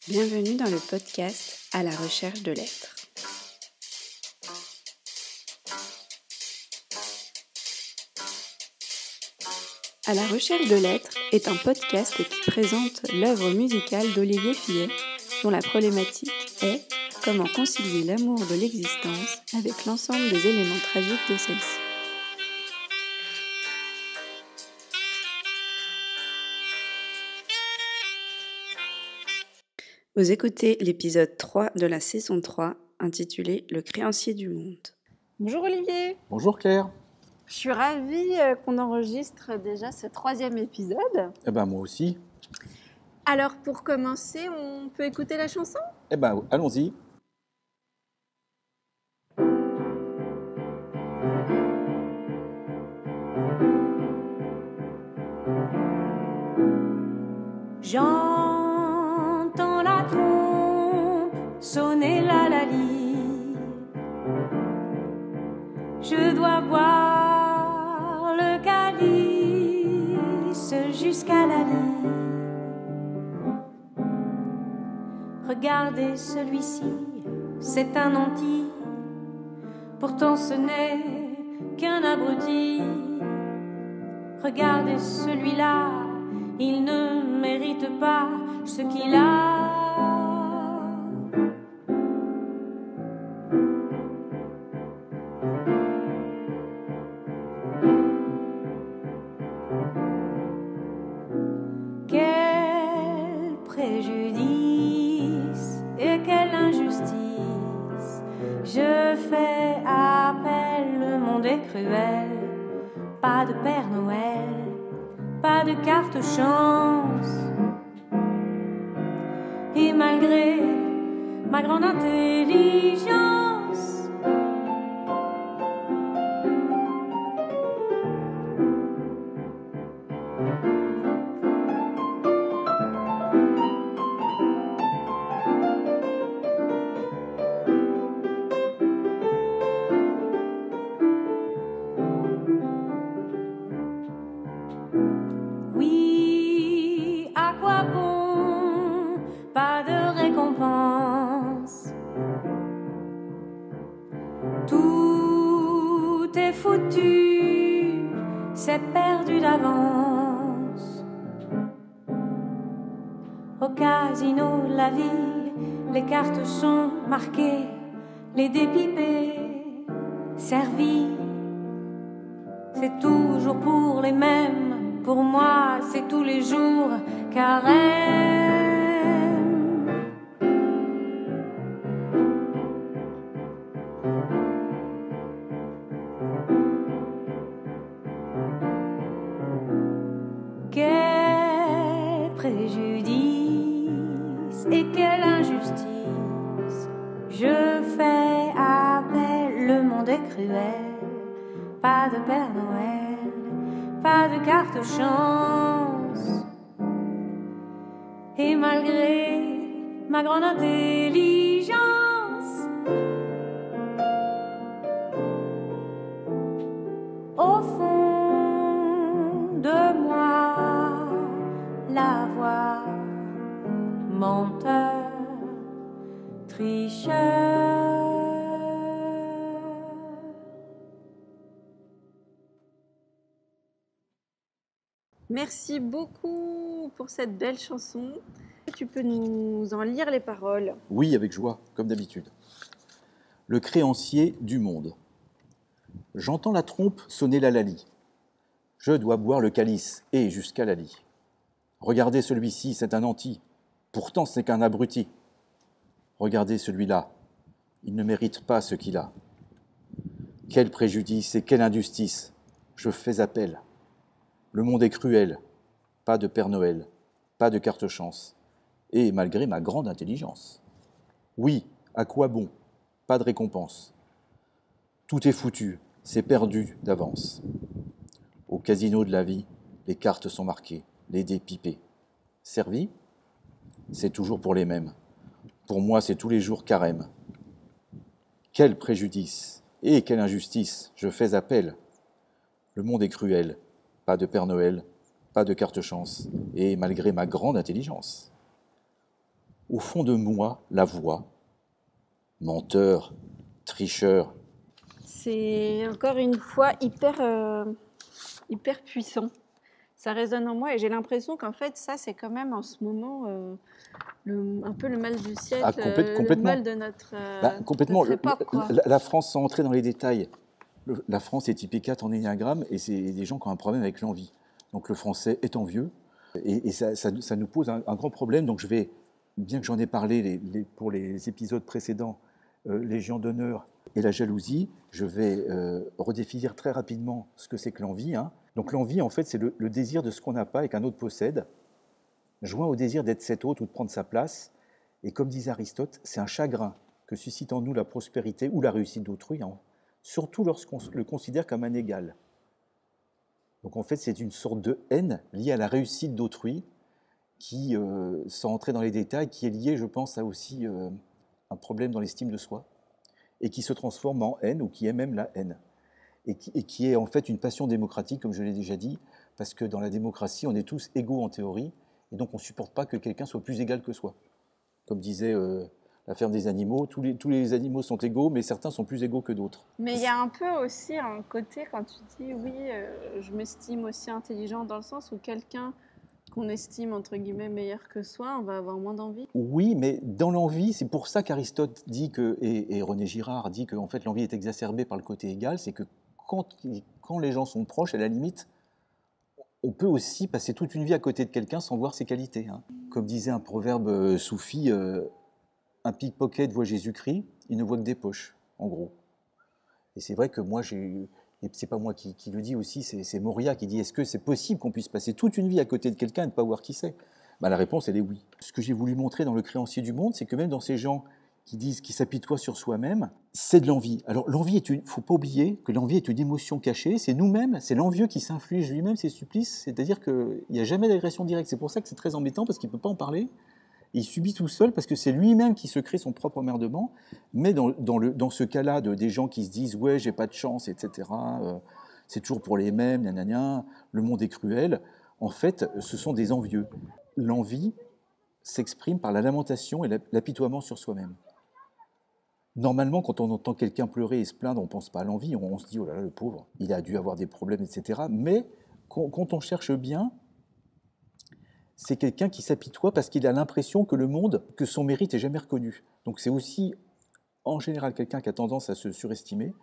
Bienvenue dans le podcast À la recherche de l'être. À la recherche de l'être est un podcast qui présente l'œuvre musicale d'Olivier Fillet, dont la problématique est comment concilier l'amour de l'existence avec l'ensemble des éléments tragiques de celle-ci. Vous écoutez l'épisode 3 de la saison 3, intitulé Le créancier du monde. Bonjour Olivier. Bonjour Claire. Je suis ravie qu'on enregistre déjà ce 3e épisode. Moi aussi. Alors pour commencer, on peut écouter la chanson ? Allons-y. J'entends la trompe sonner la lalie. Je dois boire le calice jusqu'à la lie. Regardez celui-ci, c'est un nanti. Pourtant ce n'est qu'un abruti. Regardez celui-là, il ne mérite pas ce qu'il a. Quel préjudice et quelle injustice. Je fais appel, le monde est cruel. Pas de Père Noël, pas de carte chance. Et malgré ma grande intelligence, oui, à quoi bon, pas de récompense. Tout est foutu, c'est perdu d'avance. Au casino, la ville, les cartes sont marquées, les dés pipés, servis. C'est toujours pour les mêmes, pour moi c'est tous les jours carême. Quel préjudice et quelle injustice. Je fais appel, le monde est cruel. Pas de Père Noël, pas de carte chance. Et malgré ma grande intelligence, au fond de moi, la voix menteur, tricheur. Merci beaucoup pour cette belle chanson. Tu peux nous en lire les paroles ? Oui, avec joie, comme d'habitude. Le créancier du monde. J'entends la trompe sonner la lalie. Je dois boire le calice, et jusqu'à la lie. Regardez celui-ci, c'est un nanti. Pourtant, c'est qu'un abruti. Regardez celui-là. Il ne mérite pas ce qu'il a. Quel préjudice et quelle injustice. Je fais appel. Le monde est cruel. Pas de Père Noël, pas de carte chance. Et malgré ma grande intelligence. Oui, à quoi bon? Pas de récompense. Tout est foutu, c'est perdu d'avance. Au casino de la vie, les cartes sont marquées, les dés pipés. Servi? C'est toujours pour les mêmes. Pour moi, c'est tous les jours carême. Quel préjudice et quelle injustice, je fais appel. Le monde est cruel, pas de Père Noël, pas de carte chance, et malgré ma grande intelligence. Au fond de moi, la voix, menteur, tricheur. C'est encore une fois hyper puissant. Ça résonne en moi et j'ai l'impression qu'en fait, ça, c'est quand même en ce moment un peu le mal du siècle, le mal de notre, complètement. notre époque. Quoi. La France, sans entrer dans les détails, la France est typée 4 en énéagramme et c'est des gens qui ont un problème avec l'envie. Donc le français est envieux et ça nous pose un grand problème. Donc je vais, bien que j'en ai parlé pour les épisodes précédents, Légion d'honneur et la jalousie, je vais redéfinir très rapidement ce que c'est que l'envie. Hein. Donc l'envie, en fait, c'est le désir de ce qu'on n'a pas et qu'un autre possède, joint au désir d'être cet autre ou de prendre sa place. Et comme disait Aristote, c'est un chagrin que suscite en nous la prospérité ou la réussite d'autrui, hein, surtout lorsqu'on le considère comme un égal. Donc en fait, c'est une sorte de haine liée à la réussite d'autrui qui, sans entrer dans les détails, qui est liée, je pense, à aussi un problème dans l'estime de soi et qui se transforme en haine ou qui est même la haine. Et qui est en fait une passion démocratique, comme je l'ai déjà dit, parce que dans la démocratie, on est tous égaux en théorie, et donc on ne supporte pas que quelqu'un soit plus égal que soi. Comme disait la ferme des animaux, tous les animaux sont égaux, mais certains sont plus égaux que d'autres. Mais il y a un peu aussi un côté, quand tu dis, oui, je m'estime aussi intelligent, dans le sens où quelqu'un qu'on estime, entre guillemets, meilleur que soi, on va avoir moins d'envie. Oui, mais dans l'envie, c'est pour ça qu'Aristote dit que, et René Girard dit que en fait, l'envie est exacerbée par le côté égal, c'est que quand les gens sont proches, à la limite, on peut aussi passer toute une vie à côté de quelqu'un sans voir ses qualités. Hein. Comme disait un proverbe soufi, un pickpocket voit Jésus-Christ, il ne voit que des poches, en gros. Et c'est vrai que moi, et c'est pas moi qui le dis aussi, c'est Moria qui dit « Est-ce que c'est possible qu'on puisse passer toute une vie à côté de quelqu'un et ne pas voir qui c'est ?» La réponse, elle est oui. Ce que j'ai voulu montrer dans Le Créancier du Monde, c'est que même dans ces gens qui s'apitoient sur soi-même, c'est de l'envie. Alors l'envie, il ne faut pas oublier que l'envie est une émotion cachée, c'est nous-mêmes, c'est l'envieux qui s'inflige lui-même ses supplices, c'est-à-dire qu'il n'y a jamais d'agression directe. C'est pour ça que c'est très embêtant, parce qu'il ne peut pas en parler. Il subit tout seul parce que c'est lui-même qui se crée son propre emmerdement. Mais dans ce cas-là, des gens qui se disent « ouais, j'ai pas de chance, etc. C'est toujours pour les mêmes, gna, le monde est cruel », en fait, ce sont des envieux. L'envie s'exprime par la lamentation et l'apitoiement sur soi-même. Normalement, quand on entend quelqu'un pleurer et se plaindre, on ne pense pas à l'envie, on se dit « oh là là, le pauvre, il a dû avoir des problèmes, etc. » Mais quand on cherche bien, c'est quelqu'un qui s'apitoie parce qu'il a l'impression que le monde, que son mérite n'est jamais reconnu. Donc c'est aussi, en général, quelqu'un qui a tendance à se surestimer,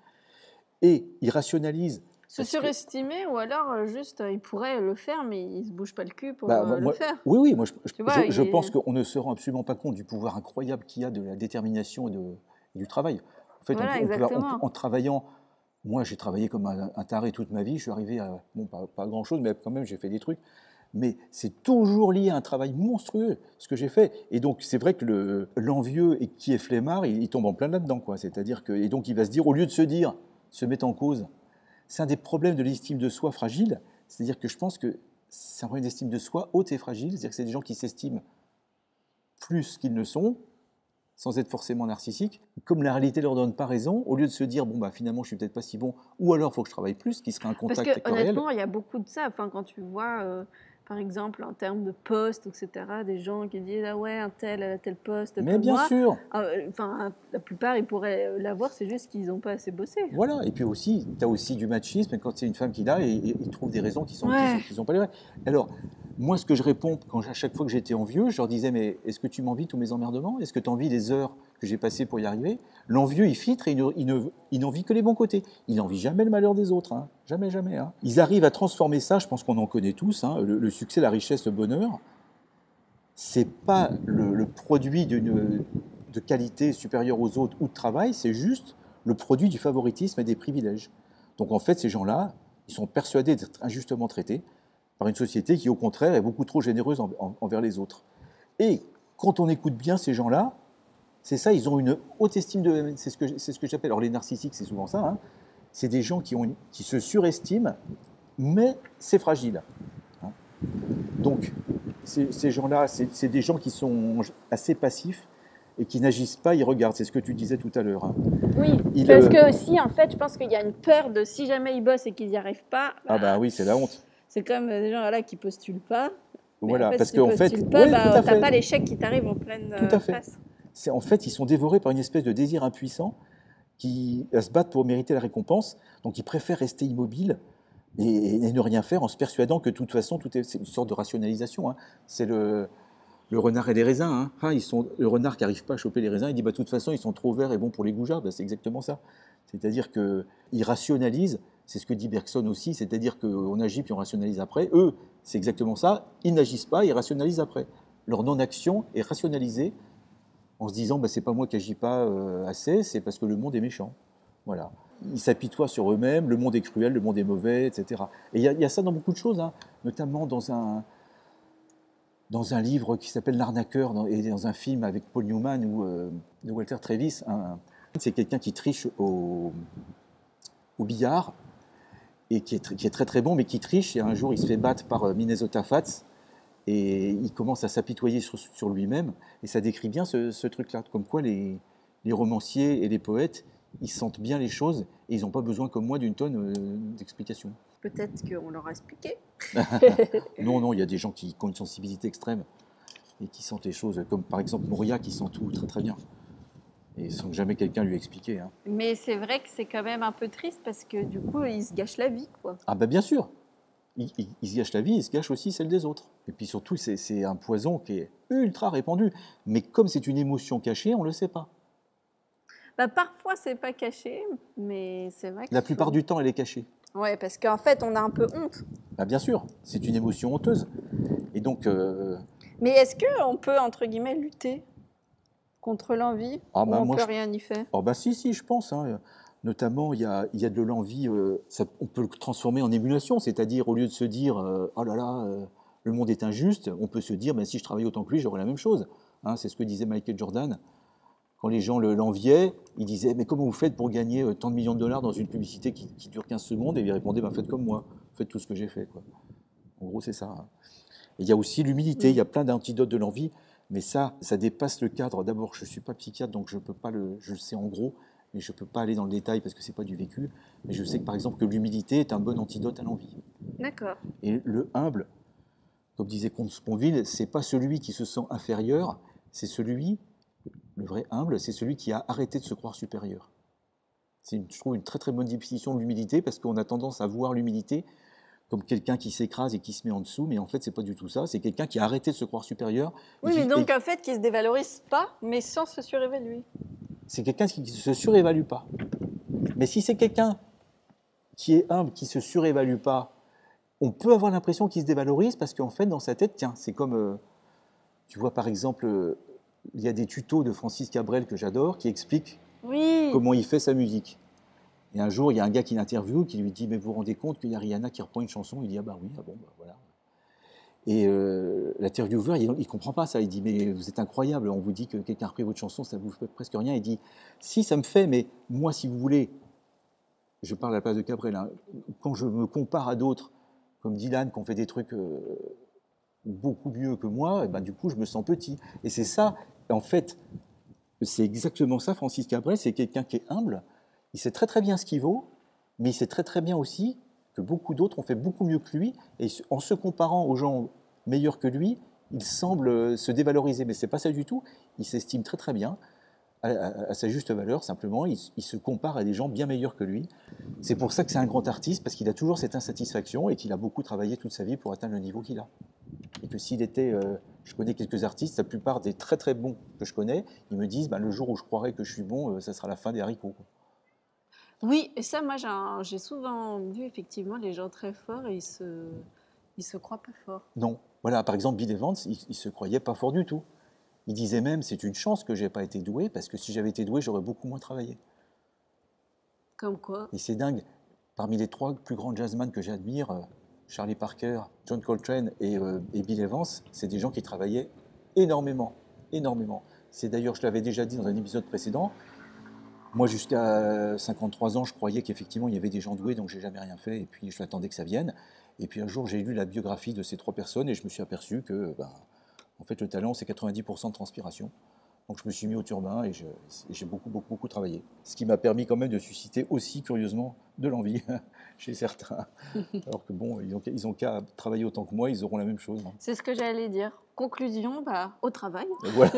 et il rationalise. Se surestimer, ou alors juste, il pourrait le faire, mais il ne se bouge pas le cul pour le faire. Oui, moi je pense qu'on ne se rend absolument pas compte du pouvoir incroyable qu'il y a de la détermination et du travail. En fait, voilà, en travaillant, moi j'ai travaillé comme un taré toute ma vie, je suis arrivé à, bon, pas grand-chose, mais quand même j'ai fait des trucs. Mais c'est toujours lié à un travail monstrueux, ce que j'ai fait. Et donc, c'est vrai que l'envieux et qui est flemmard, il tombe en plein là-dedans, quoi. C'est-à-dire que, et donc, il va se dire, au lieu de se mettre en cause, c'est un des problèmes de l'estime de soi fragile. C'est-à-dire que je pense que c'est un problème d'estime de soi haute et fragile. C'est-à-dire que c'est des gens qui s'estiment plus qu'ils ne sont, sans être forcément narcissiques. Comme la réalité ne leur donne pas raison, au lieu de se dire, bon, bah, finalement, je suis peut-être pas si bon, ou alors, il faut que je travaille plus, ce qui serait un contact réel. Parce que, honnêtement, il y a beaucoup de ça. Enfin, quand tu vois... par exemple, en termes de postes, etc., des gens qui disent « ah ouais, un tel poste ». Mais bien sûr. La plupart, ils pourraient l'avoir, c'est juste qu'ils n'ont pas assez bossé. Voilà, et puis aussi, tu as aussi du machisme, quand c'est une femme qui l'a, et ils trouvent des raisons qui sont pas les vraies. Alors, moi, ce que je réponds, à chaque fois que j'étais envieux, je leur disais « mais est-ce que tu m'envies tous mes emmerdements? Est-ce que tu envies les heures que j'ai passées pour y arriver ?» L'envieux, il filtre et il n'en vit que les bons côtés. Il n'en vit jamais le malheur des autres, hein. Jamais, jamais. Hein. Ils arrivent à transformer ça, je pense qu'on en connaît tous, hein, le succès, la richesse, le bonheur. C'est pas le produit de qualité supérieure aux autres ou de travail, c'est juste le produit du favoritisme et des privilèges. Donc en fait, ces gens-là, ils sont persuadés d'être injustement traités par une société qui, au contraire, est beaucoup trop généreuse envers les autres. Et quand on écoute bien ces gens-là, c'est ça, ils ont une haute estime de... C'est ce que j'appelle... Alors les narcissiques, c'est souvent ça, hein, c'est des gens qui se surestiment, mais c'est fragile. Hein. Donc, ces gens-là, c'est des gens qui sont assez passifs et qui n'agissent pas, ils regardent. C'est ce que tu disais tout à l'heure. Hein. Oui, parce que aussi, en fait, je pense qu'il y a une peur de si jamais ils bossent et qu'ils n'y arrivent pas... Ah bah oui, c'est la honte. C'est comme des gens là, qui ne postulent pas. Mais Voilà, en fait, parce si tu qu'en fait, postules pas, ouais, tout à t'as fait. pas l'échec qui t'arrive en pleine Tout à fait. face. En fait, ils sont dévorés par une espèce de désir impuissant qui se battent pour mériter la récompense. Donc, ils préfèrent rester immobiles et ne rien faire en se persuadant que de toute façon, c'est une sorte de rationalisation. Hein. C'est le renard et les raisins. Hein. Ah, le renard qui n'arrive pas à choper les raisins, il dit bah, de toute façon, ils sont trop verts et bons pour les goujats. Bah, c'est exactement ça. C'est-à-dire qu'ils rationalisent, c'est ce que dit Bergson aussi, c'est-à-dire qu'on agit puis on rationalise après. Eux, c'est exactement ça. Ils n'agissent pas, ils rationalisent après. Leur non-action est rationalisée en se disant bah, c'est pas moi qui agis pas assez, c'est parce que le monde est méchant. Voilà. Ils s'apitoient sur eux-mêmes, le monde est cruel, le monde est mauvais, etc. Et il y a ça dans beaucoup de choses, hein, notamment dans un livre qui s'appelle L'Arnaqueur et dans un film avec Paul Newman ou de Walter Travis. C'est quelqu'un qui triche au billard et qui est très très bon, mais qui triche. Et un jour, il se fait battre par Minnesota Fats et il commence à s'apitoyer sur lui-même. Et ça décrit bien ce truc-là, comme quoi les romanciers et les poètes, ils sentent bien les choses et ils n'ont pas besoin, comme moi, d'une tonne d'explications. Peut-être qu'on leur a expliqué. Non, il y a des gens qui ont une sensibilité extrême et qui sentent les choses, comme par exemple Moria qui sent tout très très bien. Et sans que jamais quelqu'un lui explique. Hein. Mais c'est vrai que c'est quand même un peu triste parce que du coup, ils se gâchent la vie, quoi. Ah ben bien sûr, ils se gâchent la vie, ils se gâchent aussi celle des autres. Et puis surtout, c'est un poison qui est ultra répandu. Mais comme c'est une émotion cachée, on ne le sait pas. Bah, parfois, c'est pas caché, mais c'est vrai que... La plupart du temps, elle est cachée. Ouais, parce qu'en fait, on a un peu honte. Ben bien sûr, c'est une émotion honteuse. Et donc... Mais est-ce qu'on peut, entre guillemets, lutter contre l'envie ou on peut rien y faire? Oh bah si, je pense. Hein. Notamment, il y a de l'envie, on peut le transformer en émulation, c'est-à-dire au lieu de se dire oh là là, le monde est injuste, on peut se dire ben, si je travaillais autant que lui, j'aurais la même chose. Hein, c'est ce que disait Michael Jordan. Quand les gens l'enviaient, il disait mais comment vous faites pour gagner tant de millions de dollars dans une publicité qui dure 15 secondes? Et il répondait ben, faites comme moi, faites tout ce que j'ai fait. Quoi. En gros, c'est ça. Hein. Et il y a aussi l'humilité, il y a plein d'antidotes de l'envie. Mais ça dépasse le cadre. D'abord, je ne suis pas psychiatre, donc je le sais en gros, mais je ne peux pas aller dans le détail parce que ce n'est pas du vécu. Mais je sais que, par exemple, que l'humilité est un bon antidote à l'envie. D'accord. Et le humble, comme disait Comte Sponville, ce n'est pas celui qui se sent inférieur, c'est celui, le vrai humble, c'est celui qui a arrêté de se croire supérieur. C'est, je trouve, une très très bonne définition de l'humilité parce qu'on a tendance à voir l'humilité comme quelqu'un qui s'écrase et qui se met en dessous, mais en fait, c'est pas du tout ça. C'est quelqu'un qui a arrêté de se croire supérieur. Oui, mais donc, en fait, qui se dévalorise pas, mais sans se surévaluer. C'est quelqu'un qui ne se surévalue pas. Mais si c'est quelqu'un qui est humble, qui ne se surévalue pas, on peut avoir l'impression qu'il se dévalorise parce qu'en fait, dans sa tête, tiens, c'est comme... tu vois, par exemple, il y a des tutos de Francis Cabrel que j'adore qui expliquent comment il fait sa musique. Et un jour, il y a un gars qui l'interviewe, qui lui dit « Mais vous vous rendez compte qu'il y a Rihanna qui reprend une chanson ?» Il dit « Ah bah oui, ah bon, bah voilà. » Et l'intervieweur, il ne comprend pas ça. Il dit « Mais vous êtes incroyable, on vous dit que quelqu'un a repris votre chanson, ça ne vous fait presque rien. » Il dit « Si, ça me fait, mais moi, si vous voulez, je parle à la place de Cabrel, hein, quand je me compare à d'autres, comme Dylan, qui ont fait des trucs beaucoup mieux que moi, et ben, du coup, je me sens petit. » Et c'est ça, en fait, c'est exactement ça, Francis Cabrel, c'est quelqu'un qui est humble. Il sait très très bien ce qu'il vaut, mais il sait très très bien aussi que beaucoup d'autres ont fait beaucoup mieux que lui, et en se comparant aux gens meilleurs que lui, il semble se dévaloriser, mais ce n'est pas ça du tout. Il s'estime très très bien, à sa juste valeur, simplement, il se compare à des gens bien meilleurs que lui. C'est pour ça que c'est un grand artiste, parce qu'il a toujours cette insatisfaction, et qu'il a beaucoup travaillé toute sa vie pour atteindre le niveau qu'il a. Et que s'il était... je connais quelques artistes, la plupart des très très bons que je connais, ils me disent le jour où je croirai que je suis bon, ça sera la fin des haricots. Oui, et ça, moi, j'ai souvent vu effectivement les gens très forts et ils se croient pas forts. Non. Voilà, par exemple, Bill Evans, il se croyait pas fort du tout. Il disait même, c'est une chance que j'ai pas été doué, parce que si j'avais été doué, j'aurais beaucoup moins travaillé. Comme quoi? Et c'est dingue. Parmi les 3 plus grands jazzmen que j'admire, Charlie Parker, John Coltrane et Bill Evans, c'est des gens qui travaillaient énormément, énormément. C'est d'ailleurs, je l'avais déjà dit dans un épisode précédent, moi, jusqu'à 53 ans, je croyais qu'effectivement, il y avait des gens doués, donc je n'ai jamais rien fait, et puis je l'attendais que ça vienne. Et puis un jour, j'ai lu la biographie de ces 3 personnes, et je me suis aperçu que, en fait, le talent, c'est 90% de transpiration. Donc je me suis mis au turbin et j'ai beaucoup travaillé. Ce qui m'a permis quand même de susciter aussi, curieusement, de l'envie chez certains. Alors que bon, ils ont qu'à travailler autant que moi, ils auront la même chose. C'est ce que j'allais dire. Conclusion, au travail. Voilà.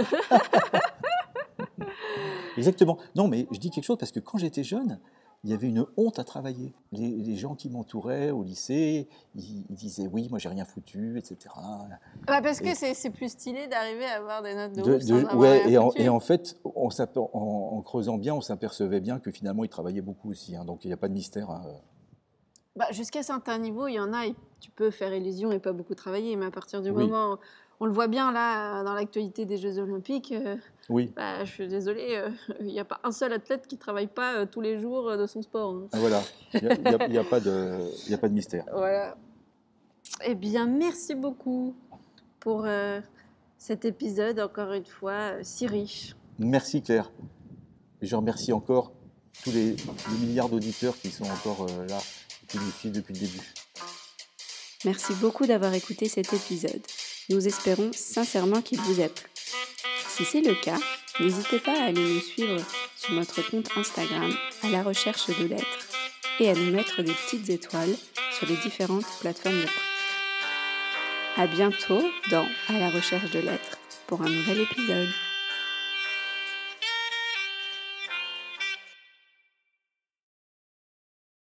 Exactement. Non, mais je dis quelque chose parce que quand j'étais jeune, il y avait une honte à travailler. Les gens qui m'entouraient au lycée, ils disaient oui, moi j'ai rien foutu, etc. Parce que c'est plus stylé d'arriver à avoir des notes de ouf sans avoir ouais, rien foutu. et en fait, en creusant bien, on s'apercevait bien que finalement ils travaillaient beaucoup aussi. Donc il n'y a pas de mystère. Jusqu'à un certain niveau, il y en a, tu peux faire illusion et pas beaucoup travailler, mais à partir du Oui. moment, on le voit bien là, dans l'actualité des Jeux Olympiques, Oui. Je suis désolée, il n'y a pas un seul athlète qui ne travaille pas tous les jours de son sport. Hein. Ah, voilà, il n'y a pas de mystère. Voilà. Eh bien, merci beaucoup pour cet épisode, encore une fois, si riche. Merci Claire. Et je remercie encore tous les milliards d'auditeurs qui sont encore là, qui nous suivent depuis le début. Merci beaucoup d'avoir écouté cet épisode. Nous espérons sincèrement qu'il vous a plu. Si c'est le cas, n'hésitez pas à aller nous suivre sur notre compte Instagram à la recherche de lettres et à nous mettre des petites étoiles sur les différentes plateformes d'écoute. À bientôt dans À la recherche de lettres pour un nouvel épisode.